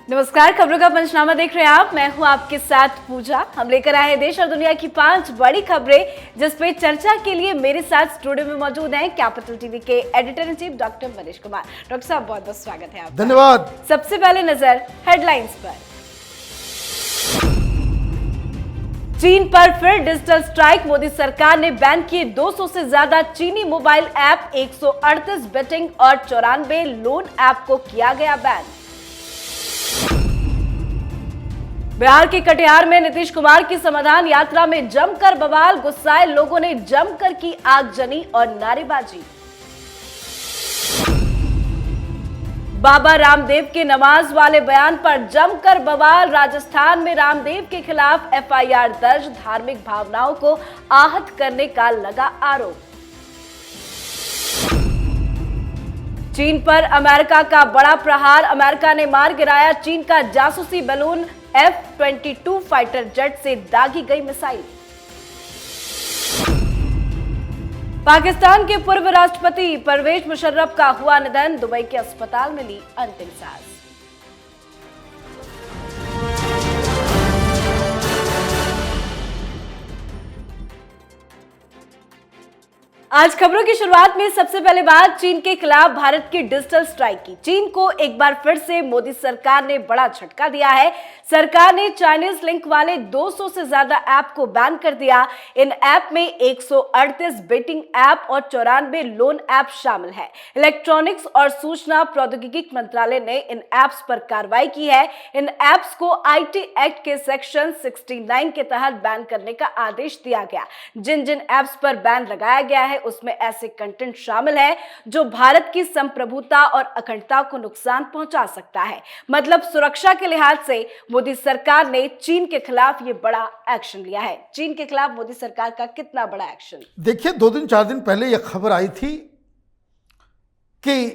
नमस्कार, खबरों का पंचनामा देख रहे हैं आप। मैं हूं आपके साथ पूजा। हम लेकर आए हैं देश और दुनिया की 5 बड़ी खबरें, जिस पे चर्चा के लिए मेरे साथ स्टूडियो में मौजूद हैं कैपिटल टीवी के editor in chief doctor Manish Kumar. Doctor साहब, बहुत बहुत स्वागत है आपका। धन्यवाद। सबसे पहले नजर हेडलाइंस पर। चीन पर फिर डिजिटल स्ट्राइक। मोदी सरकार ने बैन किए 200 से ज्यादा चीनी मोबाइल ऐप, 138 बेटिंग और 94 लोन ऐप को किया गया बैन। बिहार के कटिहार में नीतीश कुमार की समाधान यात्रा में जमकर बवाल। गुस्साए लोगों ने जमकर की आगजनी और नारेबाजी। बाबा रामदेव के नमाज वाले बयान पर जमकर बवाल। राजस्थान में रामदेव के खिलाफ एफआईआर दर्ज। धार्मिक भावनाओं को आहत करने का लगा आरोप। चीन पर अमेरिका का बड़ा प्रहार। अमेरिका ने मार गिराया चीन का जासूसी बैलून। F-22 फाइटर जेट से दागी गई मिसाइल। पाकिस्तान के पूर्व राष्ट्रपति परवेज मुशर्रफ का हुआ निधन। दुबई के अस्पताल में ली अंतिम सांस। आज खबरों की शुरुआत में सबसे पहले बात चीन के खिलाफ भारत की डिजिटल स्ट्राइक की। चीन को एक बार फिर से मोदी सरकार ने बड़ा झटका दिया है। सरकार ने चाइनीज लिंक वाले 200 से ज्यादा ऐप को बैन कर दिया। इन ऐप में 138 बेटिंग ऐप और 94 लोन ऐप शामिल है। इलेक्ट्रॉनिक्स और सूचना प्रौद्योगिकी मंत्रालय ने इन ऐप्स पर कार्रवाई की है। इन ऐप्स को आईटी एक्ट के सेक्शन 69 के तहत बैन करने का आदेश दिया गया। जिन जिन ऐप्स पर बैन लगाया गया है उसमें ऐसे कंटेंट शामिल है जो भारत की संप्रभुता और अखंडता को नुकसान पहुंचा सकता है। मतलब सुरक्षा के लिहाज से मोदी सरकार ने चीन के खिलाफ ये बड़ा एक्शन लिया है। चीन के खिलाफ मोदी सरकार का कितना बड़ा एक्शन? देखिए, 2 दिन 4 दिन पहले यह खबर आई थी कि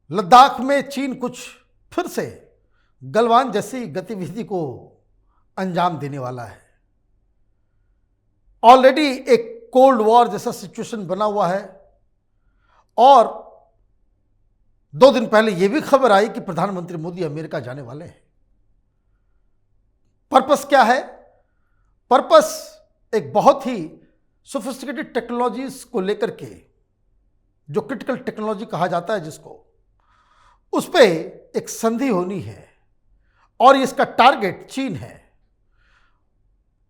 लद्दाख में चीन कुछ फिर से गलवान जैसी गतिविधि को अंजाम देने वाला है। ऑलरेडी एक कोल्ड वॉर जैसा सिचुएशन बना हुआ है और 2 दिन पहले यह भी खबर आई कि प्रधानमंत्री मोदी अमेरिका जाने वाले हैं। पर्पस क्या है? पर्पस एक बहुत ही सोफिस्टिकेटेड टेक्नोलॉजीज को लेकर के, जो क्रिटिकल टेक्नोलॉजी कहा जाता है जिसको, उस पे एक संधि होनी है और इसका टारगेट चीन है।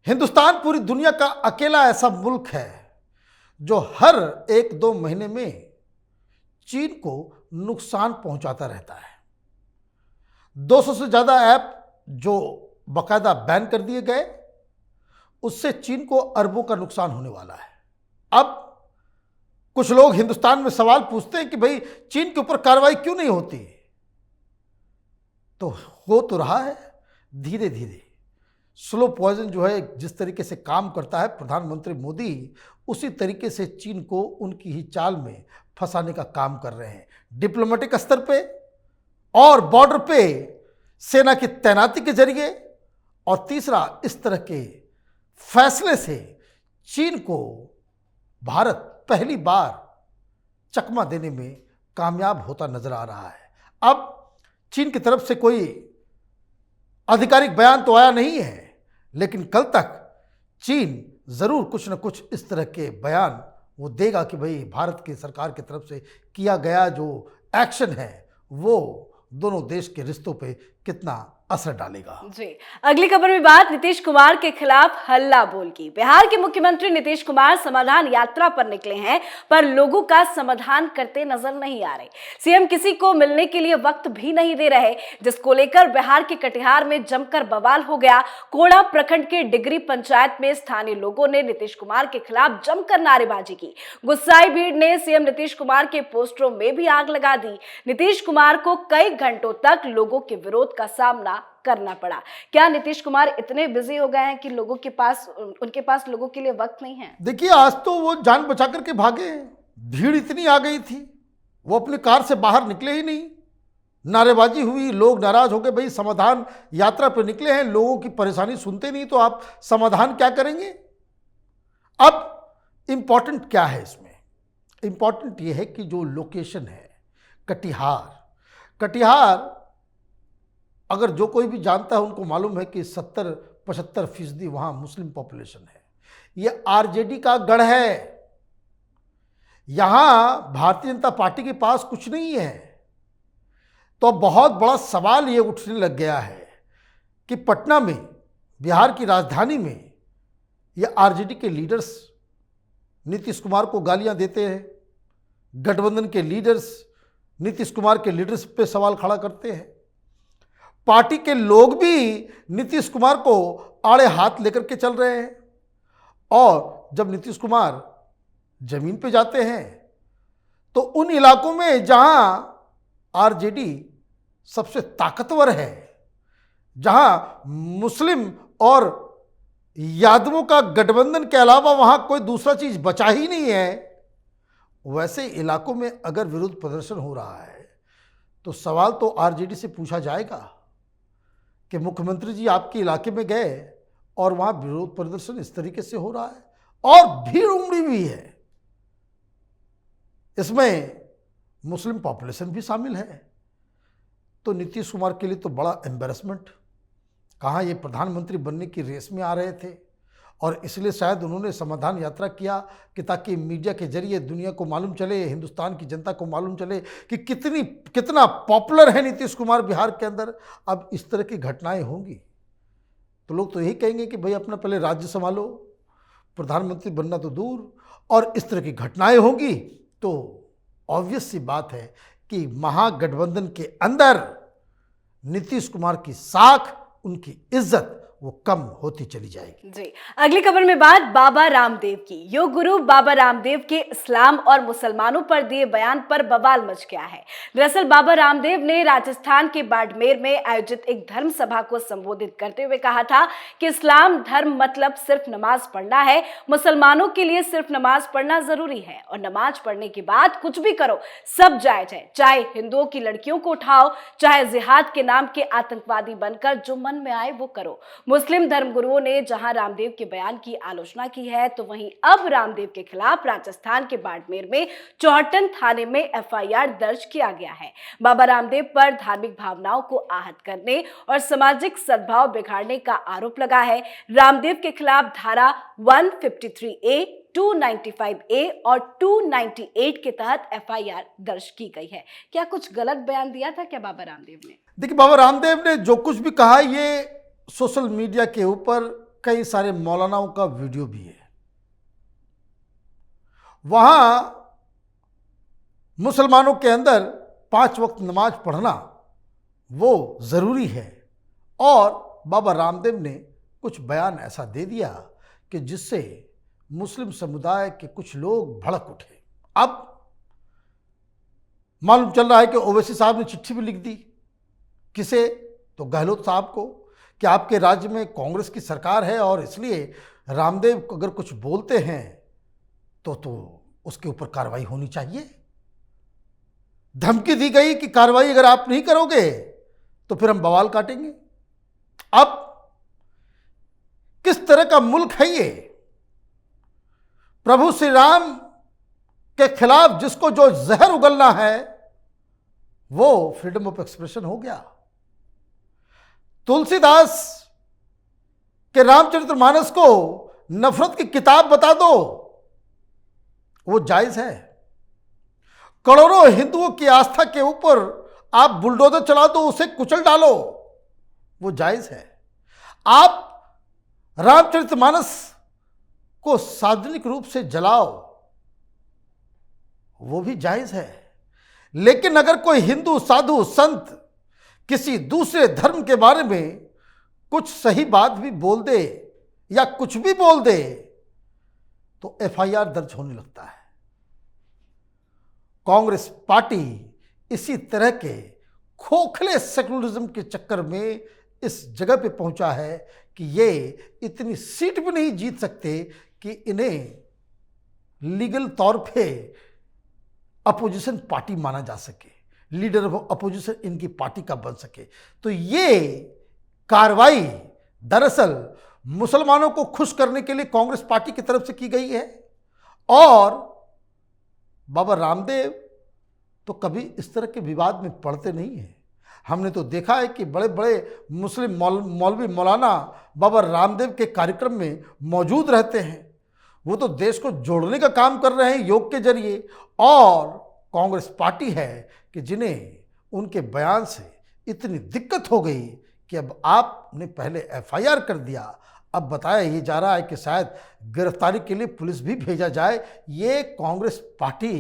हिंदुस्तान पूरी दुनिया का अकेला ऐसा मुल्क है जो हर 1-2 महीने में चीन को नुकसान पहुंचाता रहता है। 200 से ज़्यादा ऐप जो बाकायदा बैन कर दिए गए, उससे चीन को अरबों का नुकसान होने वाला है। अब कुछ लोग हिंदुस्तान में सवाल पूछते हैं कि भाई चीन के ऊपर कार्रवाई क्यों नहीं होती? तो हो तो रहा है धीरे धीरे। स्लो पॉइजन जो है जिस तरीके से काम करता है प्रधानमंत्री मोदी, उसी तरीके से चीन को उनकी ही चाल में फंसाने का काम कर रहे हैं। डिप्लोमेटिक स्तर पे और बॉर्डर पे सेना की तैनाती के जरिए, और तीसरा इस तरह के फैसले से चीन को भारत पहली बार चकमा देने में कामयाब होता नजर आ रहा है। अब चीन की तरफ से कोई आधिकारिक बयान तो आया नहीं है, लेकिन कल तक चीन ज़रूर कुछ न कुछ इस तरह के बयान वो देगा कि भाई भारत की सरकार की तरफ से किया गया जो एक्शन है वो दोनों देश के रिश्तों पे कितना असर डालेगा। जी, अगली खबर में बात नीतीश कुमार के खिलाफ हल्ला बोल की। बिहार के मुख्यमंत्री नीतीश कुमार समाधान यात्रा पर निकले हैं, पर लोगों का समाधान करते नजर नहीं आ रहे। सीएम किसी को मिलने के लिए वक्त भी नहीं दे रहे, जिसको लेकर बिहार के कटिहार में जमकर बवाल हो गया। कोड़ा प्रखंड के डिगरी पंचायत में स्थानीय लोगों ने नीतीश कुमार के खिलाफ जमकर नारेबाजी की। गुस्साई भीड़ ने सीएम नीतीश कुमार के पोस्टरों में भी आग लगा दी। नीतीश कुमार को कई घंटों तक लोगों के विरोध का सामना करना पड़ा। क्या नीतीश कुमार इतने बिजी हो गए हैं कि उनके पास लोगों के लिए वक्त नहीं है? देखिए, आज तो वो जान बचा करके भागे। भीड़ इतनी आ गई थी, वो अपनी कार से बाहर निकले ही नहीं। नारेबाजी हुई, लोग नाराज हो गए। भाई समाधान यात्रा पर निकले हैं, लोगों की परेशानी सुनते नहीं तो आप समाधान क्या करेंगे? अब इंपॉर्टेंट क्या है इसमें? इंपॉर्टेंट ये है कि जो लोकेशन है कटिहार अगर जो कोई भी जानता है उनको मालूम है कि 70-75% वहाँ मुस्लिम पॉपुलेशन है। ये आरजेडी का गढ़ है। यहाँ भारतीय जनता पार्टी के पास कुछ नहीं है। तो बहुत बड़ा सवाल ये उठने लग गया है कि पटना में, बिहार की राजधानी में, ये आरजेडी के लीडर्स नीतीश कुमार को गालियां देते हैं। गठबंधन के लीडर्स नीतीश कुमार के लीडरशिप पे सवाल खड़ा करते हैं। पार्टी के लोग भी नीतीश कुमार को आड़े हाथ लेकर के चल रहे हैं। और जब नीतीश कुमार जमीन पे जाते हैं तो उन इलाकों में जहां आरजेडी सबसे ताकतवर है, जहां मुस्लिम और यादवों का गठबंधन के अलावा वहां कोई दूसरा चीज बचा ही नहीं है, वैसे इलाकों में अगर विरोध प्रदर्शन हो रहा है तो सवाल तो आरजेडी से पूछा जाएगा कि मुख्यमंत्री जी आपके इलाके में गए और वहां विरोध प्रदर्शन इस तरीके से हो रहा है और भीड़ उमड़ी हुई है, इसमें मुस्लिम पॉपुलेशन भी शामिल है। तो नीतीश कुमार के लिए तो बड़ा एम्बैरेसमेंट। कहाँ ये प्रधानमंत्री बनने की रेस में आ रहे थे और इसलिए शायद उन्होंने समाधान यात्रा किया कि ताकि मीडिया के जरिए दुनिया को मालूम चले, हिंदुस्तान की जनता को मालूम चले कि कितना पॉपुलर है नीतीश कुमार बिहार के अंदर। अब इस तरह की घटनाएं होंगी तो लोग तो यही कहेंगे कि भाई अपना पहले राज्य संभालो, प्रधानमंत्री बनना तो दूर। और इस तरह की घटनाएं होंगी तो ऑब्वियस सी बात है कि महागठबंधन के अंदर नीतीश कुमार की साख, उनकी इज्जत वो कम होती चली जाएगी। जी, अगली खबर में बात बाबा रामदेव की। योग गुरु बाबा रामदेव के इस्लाम और मुसलमानों पर दिए बयान पर बवाल मच गया है। दरअसल बाबा रामदेव ने राजस्थान के बाड़मेर में आयोजित एक धर्म सभा को संबोधित करते हुए कहा था कि इस्लाम धर्म मतलब सिर्फ नमाज पढ़ना है, मुसलमानों के लिए सिर्फ नमाज पढ़ना जरूरी है और नमाज पढ़ने के बाद कुछ भी करो सब जायज है। चाहे हिंदुओं की लड़कियों को उठाओ, चाहे जिहाद के नाम के आतंकवादी बनकर जो मन में आए वो करो। मुस्लिम धर्मगुरुओं ने जहां रामदेव के बयान की आलोचना की है तो वहीं अब रामदेव के खिलाफ राजस्थान के बाड़मेर में चौहटन थाने में एफआईआर दर्ज किया गया है। बाबा रामदेव पर धार्मिक भावनाओं को आहत करने और सामाजिक सद्भाव बिगाड़ने का आरोप लगा है। रामदेव के खिलाफ धारा 153A, 295A और 298 के तहत एफआईआर दर्ज की गई है। क्या कुछ गलत बयान दिया था क्या बाबा रामदेव ने? देखिए, बाबा रामदेव ने जो कुछ भी कहा, ये सोशल मीडिया के ऊपर कई सारे मौलानाओं का वीडियो भी है। वहां मुसलमानों के अंदर 5 वक्त नमाज पढ़ना वो जरूरी है और बाबा रामदेव ने कुछ बयान ऐसा दे दिया कि जिससे मुस्लिम समुदाय के कुछ लोग भड़क उठे। अब मालूम चल रहा है कि ओवैसी साहब ने चिट्ठी भी लिख दी। किसे? तो गहलोत साहब को, कि आपके राज्य में कांग्रेस की सरकार है और इसलिए रामदेव अगर कुछ बोलते हैं तो उसके ऊपर कार्रवाई होनी चाहिए। धमकी दी गई कि कार्रवाई अगर आप नहीं करोगे तो फिर हम बवाल काटेंगे। अब किस तरह का मुल्क है ये? प्रभु श्री राम के खिलाफ जिसको जो जहर उगलना है वो फ्रीडम ऑफ एक्सप्रेशन हो गया। तुलसीदास के रामचरितमानस को नफरत की किताब बता दो, वो जायज है। करोड़ों हिंदुओं की आस्था के ऊपर आप बुलडोजर चला दो, उसे कुचल डालो, वो जायज है। आप रामचरितमानस को सार्वजनिक रूप से जलाओ, वो भी जायज है। लेकिन अगर कोई हिंदू साधु संत किसी दूसरे धर्म के बारे में कुछ सही बात भी बोल दे या कुछ भी बोल दे तो एफआईआर दर्ज होने लगता है। कांग्रेस पार्टी इसी तरह के खोखले सेकुलरिज्म के चक्कर में इस जगह पे पहुंचा है कि ये इतनी सीट भी नहीं जीत सकते कि इन्हें लीगल तौर पे अपोजिशन पार्टी माना जा सके, लीडर ऑफ अपोजिशन इनकी पार्टी का बन सके। तो ये कार्रवाई दरअसल मुसलमानों को खुश करने के लिए कांग्रेस पार्टी की तरफ से की गई है। और बाबा रामदेव तो कभी इस तरह के विवाद में पड़ते नहीं हैं। हमने तो देखा है कि बड़े बड़े मुस्लिम मौलवी मौलाना बाबा रामदेव के कार्यक्रम में मौजूद रहते हैं। वो तो देश को जोड़ने का काम कर रहे हैं योग के जरिए। और कांग्रेस पार्टी है कि जिन्हें उनके बयान से इतनी दिक्कत हो गई कि अब आपने पहले एफआईआर कर दिया, अब बताया ये जा रहा है कि शायद गिरफ्तारी के लिए पुलिस भी भेजा जाए। ये कांग्रेस पार्टी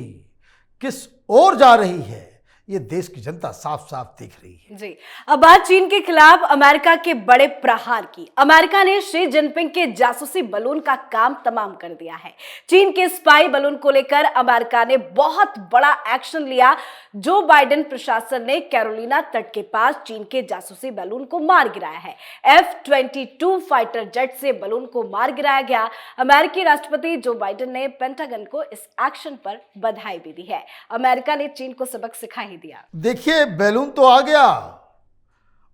किस ओर जा रही है, ये देश की जनता साफ साफ देख रही है। जी, अब बात चीन के खिलाफ अमेरिका के बड़े प्रहार की। अमेरिका ने शी जिनपिंग के जासूसी बलून का काम तमाम कर दिया है। चीन के स्पाई बलून को लेकर अमेरिका ने बहुत बड़ा एक्शन लिया। जो बाइडेन प्रशासन ने कैरोलिना तट के पास चीन के जासूसी बलून को मार गिराया है। F-22 फाइटर जेट से बलून को मार गिराया गया। अमेरिकी राष्ट्रपति जो बाइडेन ने पेंटागन को इस एक्शन पर बधाई भी दी है। अमेरिका ने चीन को सबक सिखा ही दिया। देखिए, बैलून तो आ गया,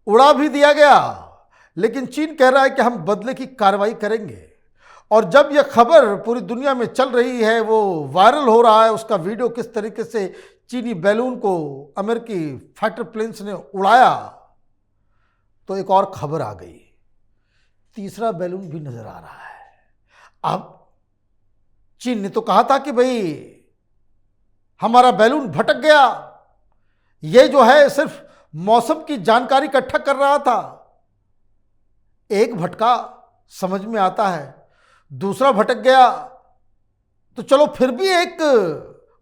उड़ा भी दिया गया, लेकिन चीन कह रहा है कि हम बदले की कार्रवाई करेंगे। और जब यह खबर पूरी दुनिया में चल रही है, वो वायरल हो रहा है, उसका वीडियो किस तरीके से चीनी बैलून को अमेरिकी फाइटर प्लेन्स ने उड़ाया, तो एक और खबर आ गई, तीसरा बैलून भी नजर आ रहा है। अब चीन ने तो कहा था कि भाई हमारा बैलून भटक गया, ये जो है सिर्फ मौसम की जानकारी इकट्ठा कर रहा था। एक भटका समझ में आता है, दूसरा भटक गया तो चलो फिर भी एक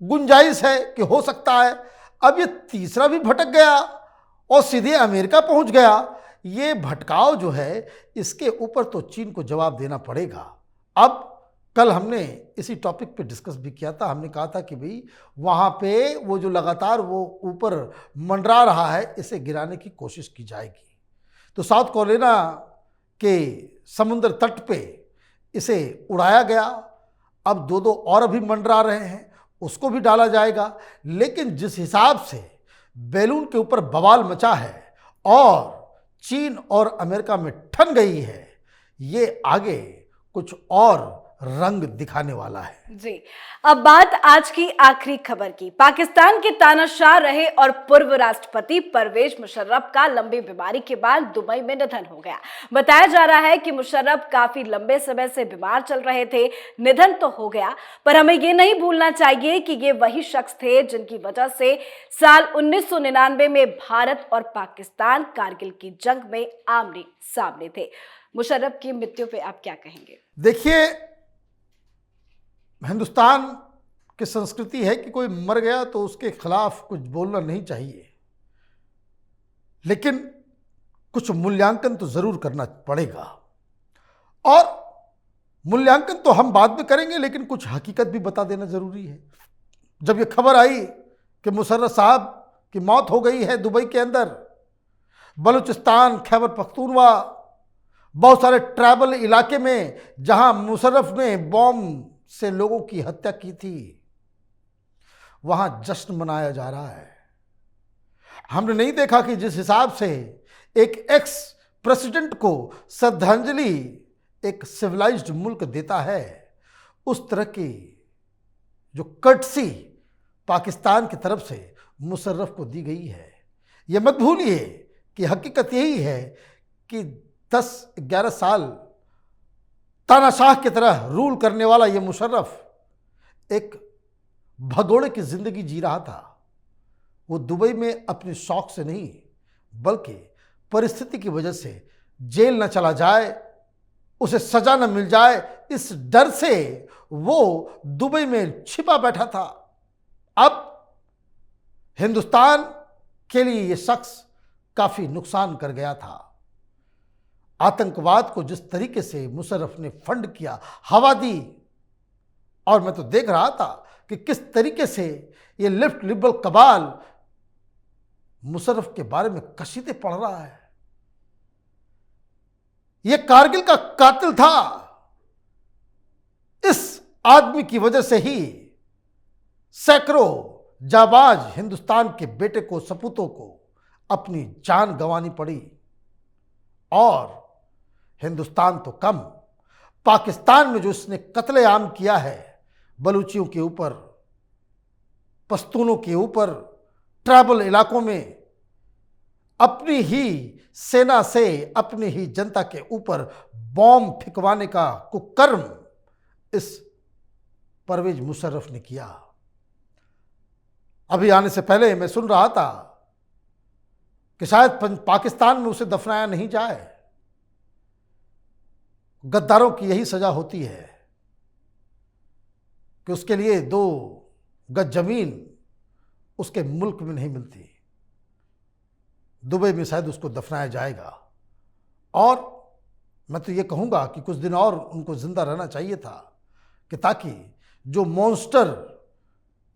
गुंजाइश है कि हो सकता है। अब ये तीसरा भी भटक गया और सीधे अमेरिका पहुंच गया। ये भटकाव जो है, इसके ऊपर तो चीन को जवाब देना पड़ेगा। अब कल हमने इसी टॉपिक पे डिस्कस भी किया था। हमने कहा था कि भाई वहाँ पे वो जो लगातार वो ऊपर मंडरा रहा है, इसे गिराने की कोशिश की जाएगी। तो साउथ कैरोलिना के समुद्र तट पे इसे उड़ाया गया। अब दो और अभी मंडरा रहे हैं, उसको भी डाला जाएगा। लेकिन जिस हिसाब से बैलून के ऊपर बवाल मचा है और चीन और अमेरिका में ठन गई है, ये आगे कुछ और रंग दिखाने वाला है। जी, अब बात आज की आखिरी खबर की। पाकिस्तान के तानाशाह रहे और पूर्व राष्ट्रपति परवेज मुशर्रफ का लंबी बीमारी के बाद दुबई में निधन हो गया। बताया जा रहा है कि मुशर्रफ काफी लंबे समय से बीमार चल रहे थे। निधन तो हो गया, पर हमें ये नहीं भूलना चाहिए कि ये वही शख्स थे जिनकी वजह से साल 1999 में भारत और पाकिस्तान कारगिल की जंग में आमने सामने थे। मुशर्रफ की मृत्यु पे आप क्या कहेंगे? देखिए, हिंदुस्तान की संस्कृति है कि कोई मर गया तो उसके खिलाफ कुछ बोलना नहीं चाहिए, लेकिन कुछ मूल्यांकन तो जरूर करना पड़ेगा। और मूल्यांकन तो हम बाद में करेंगे, लेकिन कुछ हकीकत भी बता देना जरूरी है। जब ये खबर आई कि मुशर्रफ साहब की मौत हो गई है दुबई के अंदर, बलूचिस्तान, खैबर पख्तूनवा, बहुत सारे ट्राइबल इलाके में जहां मुशर्रफ ने बॉम्ब से लोगों की हत्या की थी, वहां जश्न मनाया जा रहा है। हमने नहीं देखा कि जिस हिसाब से एक एक्स प्रेसिडेंट को श्रद्धांजलि एक सिविलाइज्ड मुल्क देता है, उस तरह की जो कर्टसी पाकिस्तान की तरफ से मुशर्रफ को दी गई है। यह मत भूलिए कि हकीकत यही है कि 10-11 साल तानाशाह की तरह रूल करने वाला ये मुशर्रफ एक भगोड़े की जिंदगी जी रहा था। वो दुबई में अपने शौक से नहीं, बल्कि परिस्थिति की वजह से जेल न चला जाए, उसे सजा न मिल जाए, इस डर से वो दुबई में छिपा बैठा था। अब हिंदुस्तान के लिए ये शख्स काफी नुकसान कर गया था। आतंकवाद को जिस तरीके से मुशर्रफ ने फंड किया, हवा दी, और मैं तो देख रहा था कि किस तरीके से ये लेफ्ट लिबरल कबाल मुशर्रफ के बारे में कसीदे पढ़ रहा है। ये कारगिल का कातिल था। इस आदमी की वजह से ही सैकड़ों जाबाज हिंदुस्तान के बेटे को, सपूतों को अपनी जान गंवानी पड़ी। और हिंदुस्तान तो कम, पाकिस्तान में जो इसने कत्लेआम किया है बलूचियों के ऊपर, पश्तूनों के ऊपर, ट्राइबल इलाकों में, अपनी ही सेना से अपनी ही जनता के ऊपर बॉम्ब फेंकवाने का कुकर्म इस परवेज मुशर्रफ ने किया। अभी आने से पहले मैं सुन रहा था कि शायद पाकिस्तान में उसे दफनाया नहीं जाए। गद्दारों की यही सजा होती है कि उसके लिए 2 गज जमीन उसके मुल्क में नहीं मिलती। दुबई में शायद उसको दफनाया जाएगा। और मैं तो ये कहूँगा कि कुछ दिन और उनको जिंदा रहना चाहिए था कि ताकि जो मॉन्स्टर,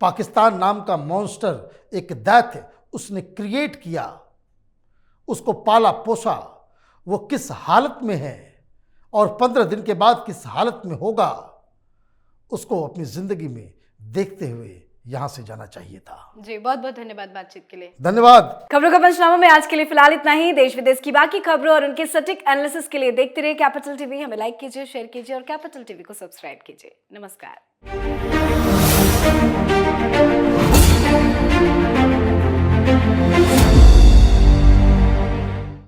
पाकिस्तान नाम का मॉन्स्टर, एक दैत्य उसने क्रिएट किया, उसको पाला पोसा, वो किस हालत में है और 15 दिन के बाद किस हालत में होगा, उसको अपनी जिंदगी में देखते हुए यहां से जाना चाहिए था। जी, बहुत बहुत धन्यवाद बातचीत के लिए। धन्यवाद। खबरों का पंचनामा में आज के लिए फिलहाल इतना ही। देश विदेश की बाकी खबरों और उनके सटीक एनालिसिस के लिए देखते रहिए कैपिटल टीवी। हमें लाइक कीजिए, शेयर कीजिए और कैपिटल टीवी को सब्सक्राइब कीजिए। नमस्कार।